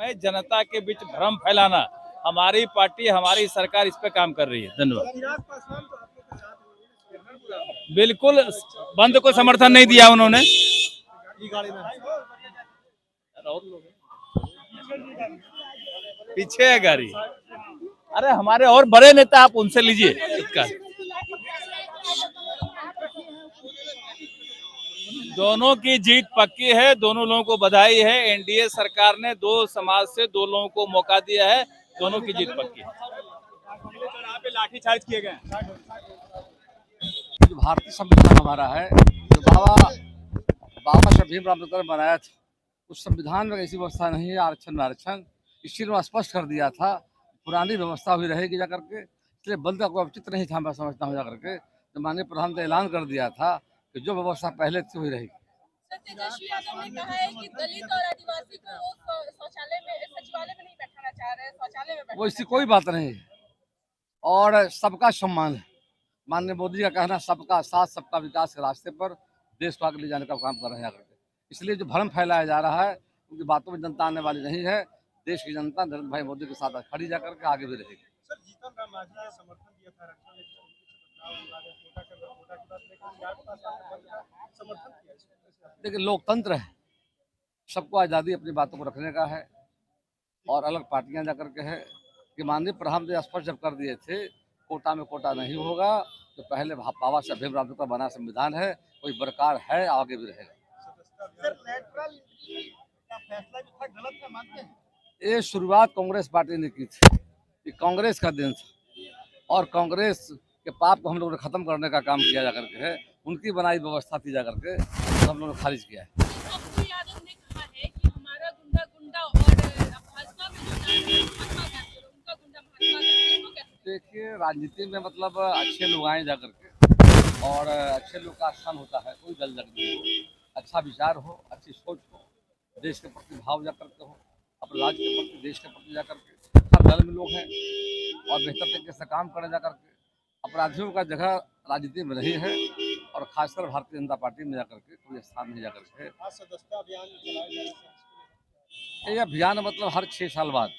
है जनता के बीच भ्रम फैलाना। हमारी पार्टी, हमारी सरकार इस पे काम कर रही है। धन्यवाद। बिल्कुल बंद को समर्थन नहीं दिया उन्होंने। पीछे है गाड़ी। अरे हमारे और बड़े नेता, आप उनसे लीजिए। दोनों की जीत पक्की है, दोनों लोगों को बधाई है। एनडीए सरकार ने दो समाज से दो लोगों को मौका दिया है, दोनों की जीत पक्की है। लाठीचार्ज किए गए। जो भारतीय संविधान हमारा है, जो बाबा साहब भीमराव अम्बेडकर ने बनाया था, उस संविधान में ऐसी व्यवस्था नहीं है आरक्षण में आरक्षण। इस चीज में स्पष्ट कर दिया था पुरानी व्यवस्था हुई रहेगी जा करके, इसलिए बंद का कोई औचित्य नहीं था। मैं समझता हूँ जा करके तो माननीय प्रधान ने ऐलान कर दिया था कि जो व्यवस्था पहले थी वही रहेगी। तेजस्वी यादव ने कहा है कि दलित और आदिवासी को वो शौचालय में, सचिवालय में नहीं बैठाना चाह रहे हैं, शौचालय में वो इसकी कोई बात नहीं है और सबका सम्मान है। माननीय मोदी का कहना सबका साथ सबका विकास के रास्ते पर देश को आगे ले जाने का काम कर रहे हैं करके, इसलिए जो भ्रम फैलाया जा रहा है उनकी बातों में जनता आने वाली नहीं है। देश की जनता नरेंद्र भाई मोदी के साथ खड़ी जा करके आगे भी रहेगी। देखिए लोकतंत्र है, सबको आज़ादी अपनी बातों को रखने का है और अलग पार्टियां जा करके है कि माननीय प्रधान ने स्पष्ट जब कर दिए थे कोटा में कोटा नहीं होगा, तो पहले बाबा साहब भीमराव अम्बेडकर बना संविधान है कोई बरकरार है, आगे भी रहेगा। ये शुरुआत कांग्रेस पार्टी ने की थी, ये कांग्रेस का दिन था और कांग्रेस के पाप को हम लोगों ने खत्म करने का काम किया जा करके है, उनकी बनाई व्यवस्था थी जा करके तो हम लोगों ने खारिज किया है। यादव ने कहा है कि हमारा गुंडा गुंडा और भाजपा में उनका गुंडा भाजपा। देखिए राजनीति में मतलब अच्छे लोग आए जा करके और अच्छे लोग का स्थान होता है, कोई दल जग नहीं हो, अच्छा विचार हो, अच्छी सोच हो, देश के प्रति भाव जा करके हो, अपने राज्य के प्रति देश के प्रति जा करके हर दल में लोग हैं और बेहतर तरीके से काम करे जा करके। अपराधियों का जगह राजनीति में नहीं है और खासकर भारतीय जनता पार्टी में जाकर के कोई स्थान नहीं जाकर के। ये अभियान मतलब हर 6 साल बाद,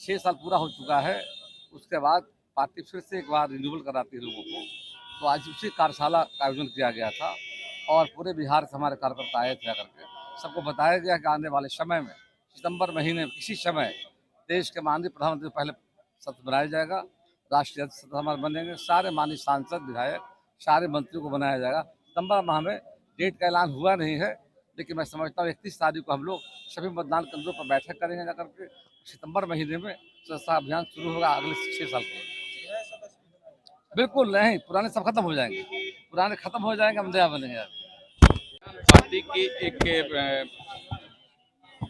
6 साल पूरा हो चुका है, उसके बाद पार्टी फिर से एक बार रिन्यूअल कराती है लोगों को। तो आज उसी कार्यशाला का आयोजन किया गया था और पूरे बिहार से हमारे कार्यकर्ता आए थे करके, सबको बताया गया कि आने वाले समय में सितंबर महीने में किसी समय देश के माननीय प्रधानमंत्री पहले सत्र बनाया जाएगा, राष्ट्रीय सत्र हमारे बनेंगे, सारे माननीय सांसद विधायक सारे मंत्रियों को बनाया जाएगा। सितंबर माह में डेट का ऐलान हुआ नहीं है, लेकिन मैं समझता हूँ 31 तारीख को हम लोग सभी मतदान केंद्रों पर बैठक करेंगे जाकर के। सितंबर महीने में सदस्यता अभियान शुरू होगा अगले 6 साल के। बिल्कुल नहीं, पुराने सब खत्म हो जाएंगे, पुराने खत्म हो जाएंगे, हम नया बनेंगे। पार्टी की एक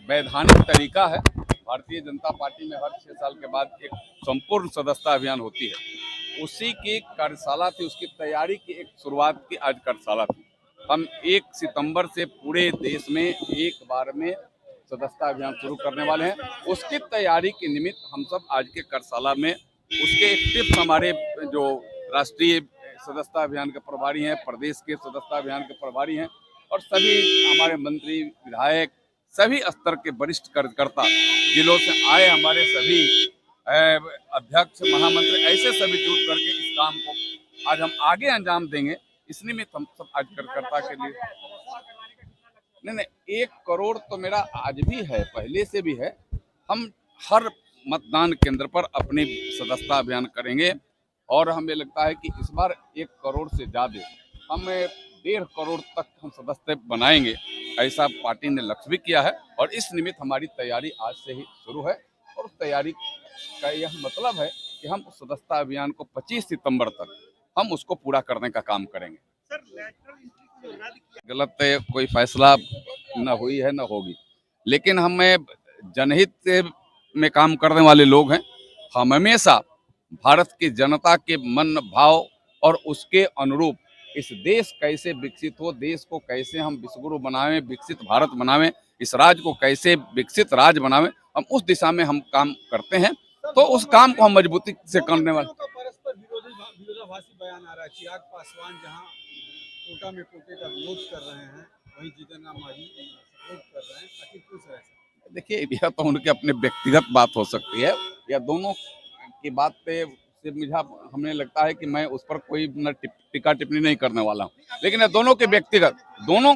वैधानिक तरीका है, भारतीय जनता पार्टी में हर 6 साल के बाद एक संपूर्ण सदस्यता अभियान होती है, उसी की कार्यशाला थी, उसकी तैयारी की एक शुरुआत की आज कार्यशाला थी। हम 1 सितंबर से पूरे देश में एक बार में सदस्यता अभियान शुरू करने वाले हैं। उसकी तैयारी के निमित्त हम सब आज के कार्यशाला में उसके एक टिप्स हमारे जो राष्ट्रीय सदस्यता अभियान के प्रभारी हैं, प्रदेश के सदस्यता अभियान के प्रभारी हैं और सभी हमारे मंत्री विधायक सभी स्तर के वरिष्ठ कार्यकर्ता जिलों से आए, हमारे सभी अध्यक्ष महामंत्री ऐसे सभी जुट करके इस काम को आज हम आगे अंजाम देंगे। इस निमित्त हम सब आज कार्यकर्ता के लिए नहीं 1 करोड़ तो मेरा आज भी है, पहले से भी है। हम हर मतदान केंद्र पर अपनी सदस्यता अभियान करेंगे और हमें लगता है कि इस बार 1 करोड़ से ज्यादा हम 1.5 करोड़ तक हम सदस्य बनाएंगे, ऐसा पार्टी ने लक्ष्य भी किया है और इस निमित्त हमारी तैयारी आज से ही शुरू है। और उस तैयारी का यह मतलब है कि हम उस सदस्यता अभियान को 25 सितंबर तक हम उसको पूरा करने का काम करेंगे। गलत कोई फैसला न हुई है न होगी, लेकिन हमें जनहित में काम करने वाले लोग हैं। हम हमेशा भारत की जनता के मन भाव और उसके अनुरूप इस देश कैसे विकसित हो, देश को कैसे हम विश्वगुरु बनावें, विकसित भारत बनावें, इस राज्य को कैसे विकसित राज्य बनावें, हम उस दिशा में हम काम करते हैं। तो उस काम को हम मजबूती से करने वाले। परस्पर विरोधाभासी बयान आ रहा है, चिराग पासवान जहां कोटा में कोटे का विरोध कर रहे हैं, वहीं जीतन राम मांझी सपोर्ट कर रहे हैं, आखिर क्यों सर? देखिए, यह तो उनके अपने व्यक्तिगत बात हो सकती है, या दोनों की बात पे से मुझे हमें लगता है कि मैं उस पर कोई न टीका टिप्पणी नहीं करने वाला हूँ। लेकिन ये दोनों के व्यक्तिगत, दोनों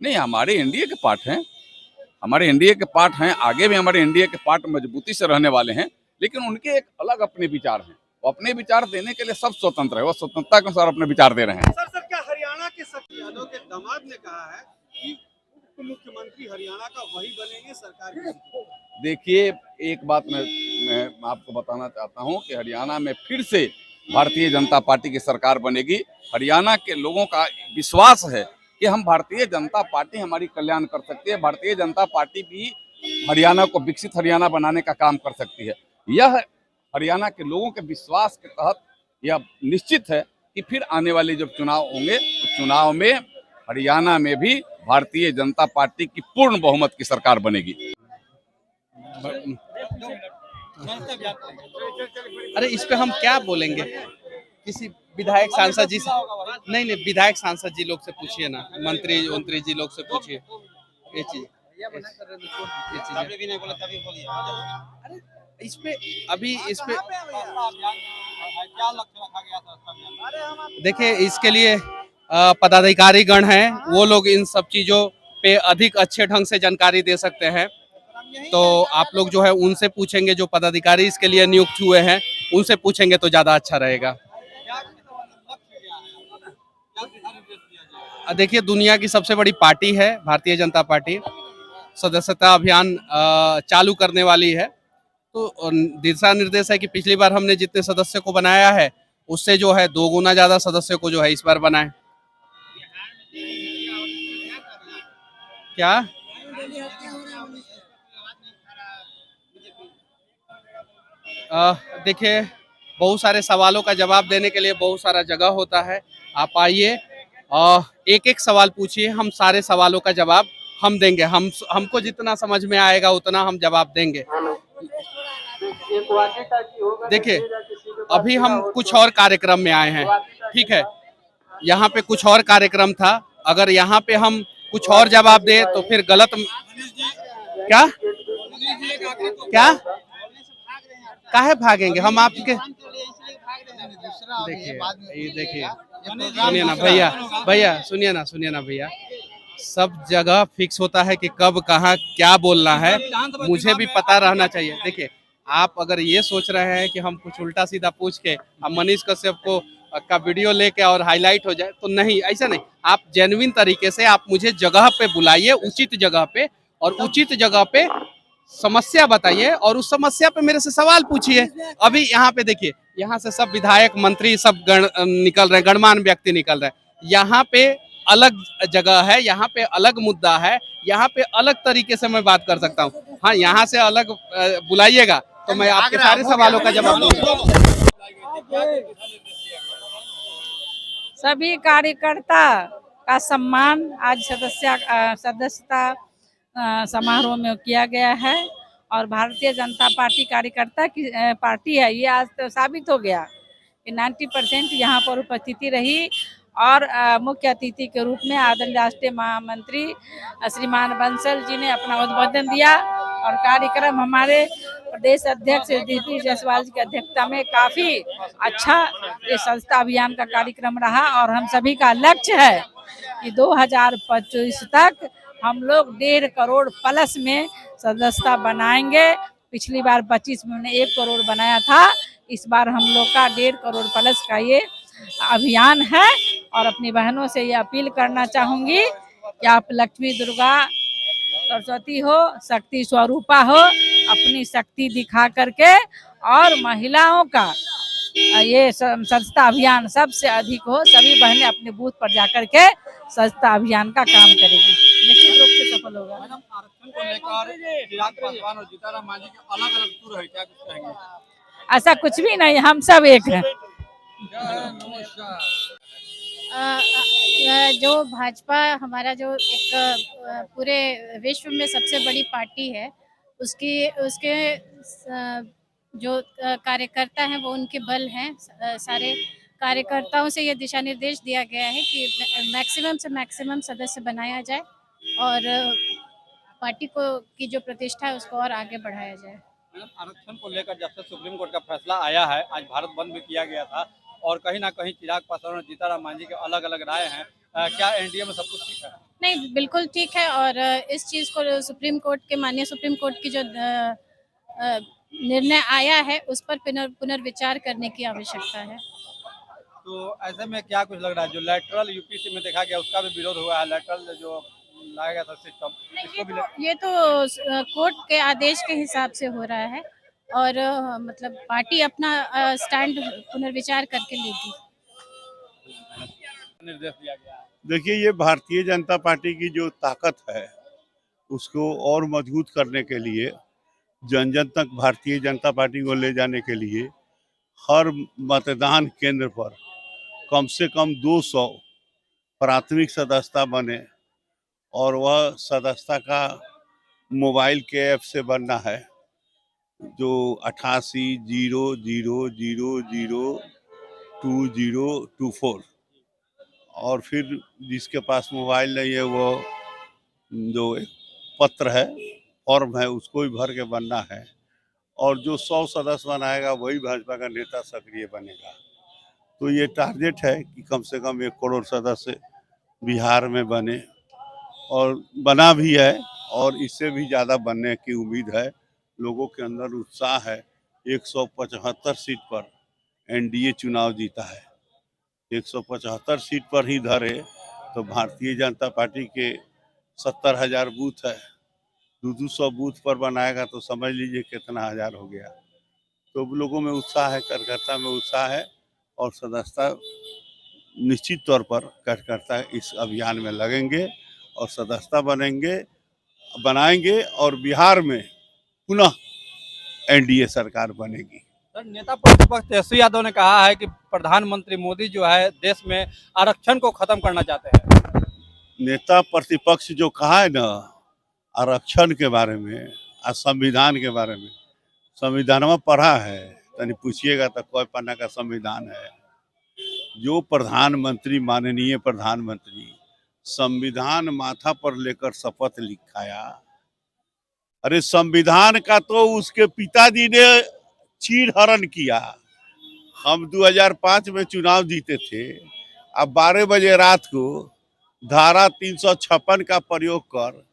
नहीं, हमारे एनडीए के पार्ट हैं, हमारे एनडीए के पार्ट हैं, आगे भी हमारे एनडीए के पार्ट मजबूती से रहने वाले हैं, लेकिन उनके एक अलग अपने विचार हैं। वो अपने विचार देने के लिए सब स्वतंत्र है, वो स्वतंत्रता के अनुसार अपने विचार दे रहे हैं। सर क्या हरियाणा के शक्ति यादव के दामाद ने कहा है कि उप मुख्यमंत्री हरियाणा का वही बनेंगे सरकार की? देखिए, एक बात मैं आपको बताना चाहता हूं कि हरियाणा में फिर से भारतीय जनता पार्टी की सरकार बनेगी। हरियाणा के लोगों का विश्वास है कि हम भारतीय जनता पार्टी हमारी कल्याण कर सकती है, भारतीय जनता पार्टी भी हरियाणा को विकसित हरियाणा बनाने का काम कर सकती है। यह हरियाणा के लोगों के विश्वास के तहत यह निश्चित है कि फिर आने वाले जब चुनाव होंगे तो चुनाव में हरियाणा में भी भारतीय जनता पार्टी की पूर्ण बहुमत की सरकार बनेगी। अरे इस पे हम क्या बोलेंगे, किसी विधायक सांसद जी से नहीं, विधायक सांसद जी लोग से पूछिए ना, मंत्री जी लोग से पूछिए ये चीज। अरे इस पे अभी इस पे देखिए, इसके लिए पदाधिकारी गण हैं, वो लोग इन सब चीजों पे अधिक अच्छे ढंग से जानकारी दे सकते हैं। तो आप लोग जो है उनसे पूछेंगे, जो पदाधिकारी इसके लिए नियुक्त हुए हैं उनसे पूछेंगे तो ज्यादा अच्छा रहेगा। देखिए, दुनिया की सबसे बड़ी पार्टी है भारतीय जनता पार्टी, सदस्यता अभियान चालू करने वाली है। तो दिशा निर्देश है कि पिछली बार हमने जितने सदस्य को बनाया है उससे जो है 2 गुना ज्यादा सदस्य को जो है इस बार बनाए। क्या देखिए, बहुत सारे सवालों का जवाब देने के लिए बहुत सारा जगह होता है। आप आइए, एक एक सवाल पूछिए, हम सारे सवालों का जवाब हम देंगे। हमको जितना समझ में आएगा उतना हम जवाब देंगे। देखिए, अभी हम कुछ और कार्यक्रम में आए हैं, ठीक है, यहाँ पे कुछ और कार्यक्रम था, अगर यहाँ पे हम कुछ और जवाब दे तो फिर गलत। क्या क्या काहे भागेंगे हम आपके? देखिए सुनिए ना भैया सुनिए ना भैया, सब जगह फिक्स होता है कि कब कहाँ क्या बोलना है, मुझे भी पता रहना चाहिए। देखिए, आप अगर ये सोच रहे हैं कि हम कुछ उल्टा सीधा पूछ के हम मनीष कश्यप को का वीडियो लेके और हाईलाइट हो जाए, तो नहीं, ऐसा नहीं। आप जेन्युइन तरीके से आप मुझे जगह पे बुलाइए, उचित जगह पे, और उचित जगह पे समस्या बताइए और उस समस्या पे मेरे से सवाल पूछिए। अभी यहाँ पे देखिए, यहाँ से सब विधायक मंत्री सब निकल रहे हैं, गणमान्य व्यक्ति निकल रहे हैं। यहाँ पे अलग जगह है, यहाँ पे अलग मुद्दा है, यहाँ पे अलग तरीके से मैं बात कर सकता हूँ। हाँ, यहाँ से अलग बुलाइएगा तो मैं आपके सारे सवालों का जवाब दूंगा। सभी कार्यकर्ता का सम्मान आज सदस्यता समारोह में किया गया है, और भारतीय जनता पार्टी कार्यकर्ता की पार्टी है। ये आज तो साबित हो गया कि 90% यहाँ पर उपस्थिति रही, और मुख्य अतिथि के रूप में आदरणीय राष्ट्रीय महामंत्री श्रीमान बंसल जी ने अपना उद्बोधन दिया, और कार्यक्रम हमारे प्रदेश अध्यक्ष दीपी जायसवाल जी की अध्यक्षता में काफी अच्छा ये सदस्यता अभियान का कार्यक्रम रहा। और हम सभी का लक्ष्य है कि 2025 तक हम लोग 1.5 करोड़ प्लस में सदस्यता बनाएंगे। पिछली बार 25 में 1 करोड़ बनाया था, इस बार हम लोग का 1.5 करोड़ प्लस का ये अभियान है। और अपनी बहनों से ये अपील करना चाहूंगी कि आप लक्ष्मी दुर्गा सरस्वती हो, शक्ति स्वरूपा हो, अपनी शक्ति दिखा करके, और महिलाओं का ये सदस्यता अभियान सबसे अधिक हो। सभी बहनें अपने बूथ पर जाकर के सदस्यता अभियान का काम करेगी, निश्चित रूप से सफल होगा। आरक्षण को लेकर चिराग पासवान और जीतनराम मांझी के अलग-अलग सुर है, क्या कुछ कहेंगे? ऐसा कुछ भी नहीं, हम सब एक हैं। जो भाजपा हमारा जो एक पूरे विश्व में सबसे बड़ी पार्टी है, उसके जो कार्यकर्ता हैं वो उनके बल हैं। सारे कार्यकर्ताओं से ये दिशा निर्देश दिया गया है कि मैक्सिमम से मैक्सिमम सदस्य बनाया जाए, और पार्टी को की जो प्रतिष्ठा है उसको और आगे बढ़ाया जाए। आरक्षण को लेकर जब से सुप्रीम कोर्ट का फैसला आया है, आज भारत बंद भी किया गया था और कहीं ना कहीं चिराग पासवान और जीतन राम मांझी के अलग अलग राय हैं। क्या एनडीए में सब कुछ ठीक है? नहीं, बिल्कुल ठीक है। और इस चीज़ को सुप्रीम कोर्ट के माननीय सुप्रीम कोर्ट की जो निर्णय आया है उस पर पुनर्विचार करने की आवश्यकता है। तो ऐसे में क्या कुछ लग रहा है, जो लेटरल यूपीसी में देखा गया उसका भी विरोध हुआ है, लेटरल जो लाया गया था सिस्टम इसको भी ये तो कोर्ट के आदेश के हिसाब से हो रहा है और मतलब पार्टी अपना स्टैंड पुनर्विचार करके लेगी। निर्देश दिया गया है। देखिए, ये भारतीय जनता पार्टी की जो ताकत है उसको और मजबूत करने के लिए, जन जन तक भारतीय जनता पार्टी को ले जाने के लिए हर मतदान केंद्र पर कम से कम 200 प्राथमिक सदस्यता बने और वह सदस्यता का मोबाइल के ऐप से बनना है, जो 8800002024 और फिर जिसके पास मोबाइल नहीं है वो जो एक पत्र है, फॉर्म है, उसको भी भर के बनना है और जो 100 सदस्य बनाएगा वही भाजपा का नेता सक्रिय बनेगा। तो ये टारगेट है कि कम से कम 1 करोड़ सदस्य बिहार में बने और बना भी है और इससे भी ज़्यादा बनने की उम्मीद है। लोगों के अंदर उत्साह है। 175 सीट पर एनडीए चुनाव जीता है। 175 सीट पर ही धरे तो भारतीय जनता पार्टी के 70,000 बूथ है, 200 बूथ पर बनाएगा तो समझ लीजिए कितना हजार हो गया। तो लोगों में उत्साह है, कार्यकर्ता में उत्साह है और सदस्यता निश्चित तौर पर कार्यकर्ता इस अभियान में लगेंगे और सदस्यता बनाएंगे और बिहार में पुनः एनडीए सरकार बनेगी। सर, नेता प्रतिपक्ष तेजस्वी यादव ने कहा है कि प्रधानमंत्री मोदी जो है देश में आरक्षण को खत्म करना चाहते हैं। नेता प्रतिपक्ष जो कहा है ना आरक्षण के बारे में और संविधान के बारे में, संविधान में पढ़ा है, तनी पूछिएगा तो कोई पन्ना का संविधान है। जो प्रधानमंत्री, माननीय प्रधानमंत्री संविधान माथा पर लेकर शपथ लिखाया। अरे संविधान का तो उसके पिताजी ने चीरहरण किया। हम 2005 में चुनाव जीते थे। अब 12 बजे रात को धारा 356 का प्रयोग कर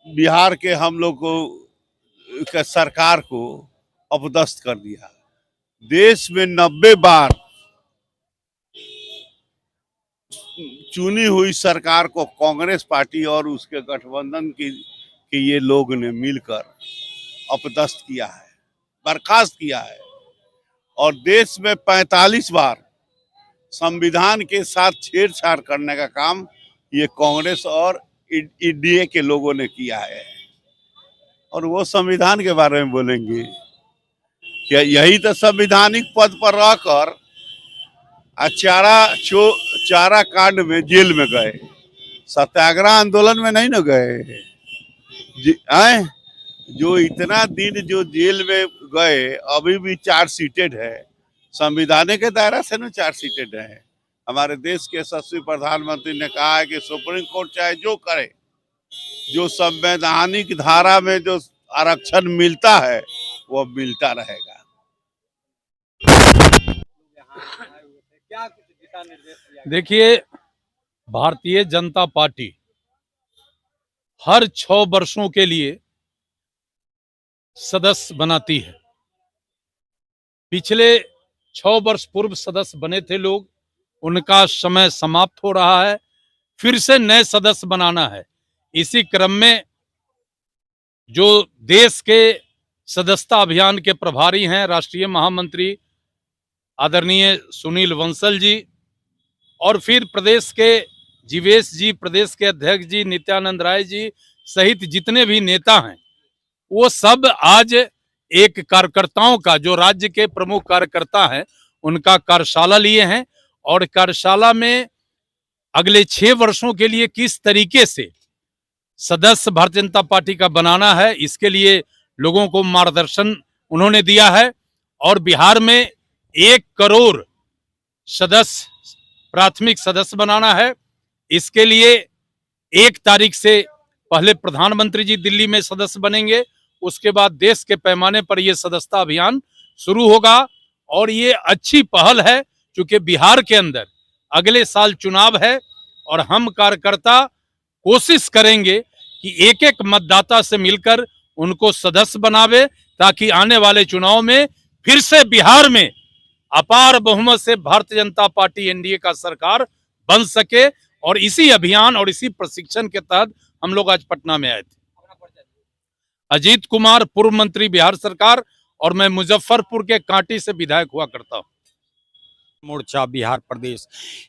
बिहार के हम लोग को सरकार को अपदस्थ कर दिया। देश में 90 बार चुनी हुई सरकार को कांग्रेस पार्टी और उसके गठबंधन के ये लोग ने मिलकर अपदस्थ किया है, बर्खास्त किया है और देश में 45 बार संविधान के साथ छेड़छाड़ करने का काम ये कांग्रेस और एनडीए के लोगों ने किया है। और वो संविधान के बारे में बोलेंगे क्या? यही तो संवैधानिक पद पर रहकर चारा कांड में जेल में गए, सत्याग्रह आंदोलन में नहीं न गए। जो इतना दिन जो जेल में गए अभी भी चार्ज सीटेड है, संविधान के दायरा से न चार्ज सीटेड है। हमारे देश के यशस्वी प्रधानमंत्री ने कहा है कि सुप्रीम कोर्ट चाहे जो करे, जो संवैधानिक धारा में जो आरक्षण मिलता है वो मिलता रहेगा। क्या कुछ दिशा निर्देश दिया गया? देखिए, भारतीय जनता पार्टी हर 6 वर्षों के लिए सदस्य बनाती है। पिछले 6 वर्ष पूर्व सदस्य बने थे लोग, उनका समय समाप्त हो रहा है, फिर से नए सदस्य बनाना है। इसी क्रम में जो देश के सदस्यता अभियान के प्रभारी हैं, राष्ट्रीय महामंत्री आदरणीय सुनील बंसल जी, और फिर प्रदेश के जीवेश जी, प्रदेश के अध्यक्ष जी नित्यानंद राय जी सहित जितने भी नेता हैं, वो सब आज एक कार्यकर्ताओं का, जो राज्य के प्रमुख कार्यकर्ता हैं, उनका कार्यशाला लिए हैं और कार्यशाला में अगले 6 वर्षों के लिए किस तरीके से सदस्य भारतीय जनता पार्टी का बनाना है, इसके लिए लोगों को मार्गदर्शन उन्होंने दिया है। और बिहार में 1 करोड़ सदस्य, प्राथमिक सदस्य बनाना है। इसके लिए 1 तारीख से पहले प्रधानमंत्री जी दिल्ली में सदस्य बनेंगे, उसके बाद देश के पैमाने पर यह सदस्यता अभियान शुरू होगा। और ये अच्छी पहल है क्योंकि बिहार के अंदर अगले साल चुनाव है और हम कार्यकर्ता कोशिश करेंगे कि एक एक मतदाता से मिलकर उनको सदस्य बनावे, ताकि आने वाले चुनाव में फिर से बिहार में अपार बहुमत से भारतीय जनता पार्टी एनडीए का सरकार बन सके। और इसी अभियान और इसी प्रशिक्षण के तहत हम लोग आज पटना में आए थे। अजीत कुमार, पूर्व मंत्री बिहार सरकार, और मैं मुजफ्फरपुर के कांटी से विधायक हुआ करता हूँ। मोर्चा बिहार प्रदेश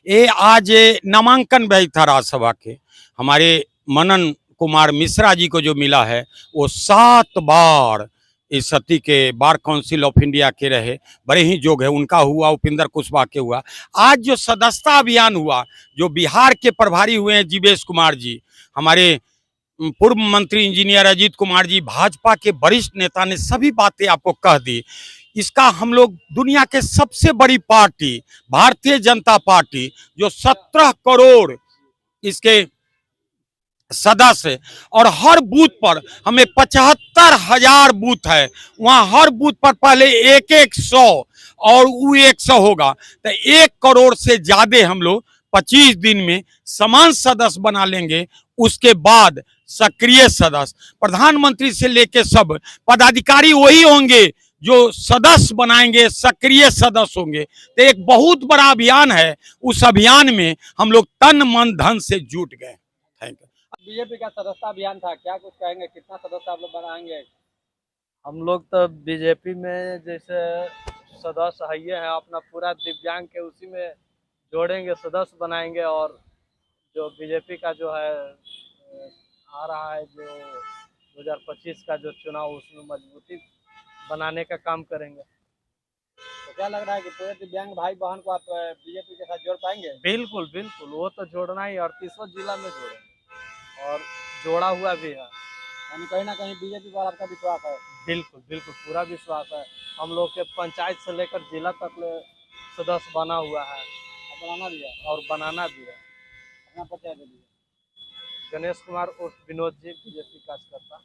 ये आज नामांकन भी था राज्यसभा के। हमारे मनन कुमार मिश्रा जी को जो मिला है वो 7 बार इस सती के बार काउंसिल ऑफ इंडिया के रहे, बड़े ही जोग है। उनका हुआ, उपेंद्र कुशवाहा के हुआ। आज जो सदस्यता अभियान हुआ, जो बिहार के प्रभारी हुए हैं जीवेश कुमार जी, हमारे पूर्व मंत्री इंजीनियर अजीत कुमार जी, भाजपा के वरिष्ठ नेता ने सभी बातें आपको कह दी। इसका हम लोग दुनिया के सबसे बड़ी पार्टी भारतीय जनता पार्टी, जो 17 करोड़ इसके सदस्य और हर बूथ पर हमें 75,000 बूथ है, वहां हर बूथ पर पहले 100 और वो 100 होगा तो 1 करोड़ से ज्यादा हम लोग 25 दिन में समान सदस्य बना लेंगे। उसके बाद सक्रिय सदस्य, प्रधानमंत्री से लेके सब पदाधिकारी वही होंगे जो सदस्य बनाएंगे, सक्रिय सदस्य होंगे। तो एक बहुत बड़ा अभियान है। उस अभियान में हम लोग तन मन धन से जुट गए। Thank you. बीजेपी का सदस्यता अभियान था, क्या कुछ कहेंगे, कितना सदस्य आप लोग बनाएंगे? हम लोग तो बीजेपी में जैसे सदस्य है ये है, अपना पूरा दिव्यांग के उसी में जोड़ेंगे, सदस्य बनाएंगे। और जो बीजेपी का जो है आ रहा है जो 2025 का जो चुनाव, उसमें मजबूती बनाने का काम करेंगे। तो क्या लग रहा है कि पूरे दिव्यांग भाई बहन को आप बीजेपी के साथ जोड़ पाएंगे? बिल्कुल बिल्कुल, वो तो जोड़ना ही, 38वां जिला में जोड़ेंगे और जोड़ा हुआ भी है। यानी कहीं ना कहीं बीजेपी पर आपका विश्वास है? बिल्कुल बिल्कुल, पूरा विश्वास है। हम लोग के पंचायत से लेकर जिला तक सदस्य बना हुआ है और बनाना भी है। और बनाना भी है। अपना परिचय दे दीजिए। गणेश कुमार उर्फ विनोद जी, बीजेपी कार्यकर्ता।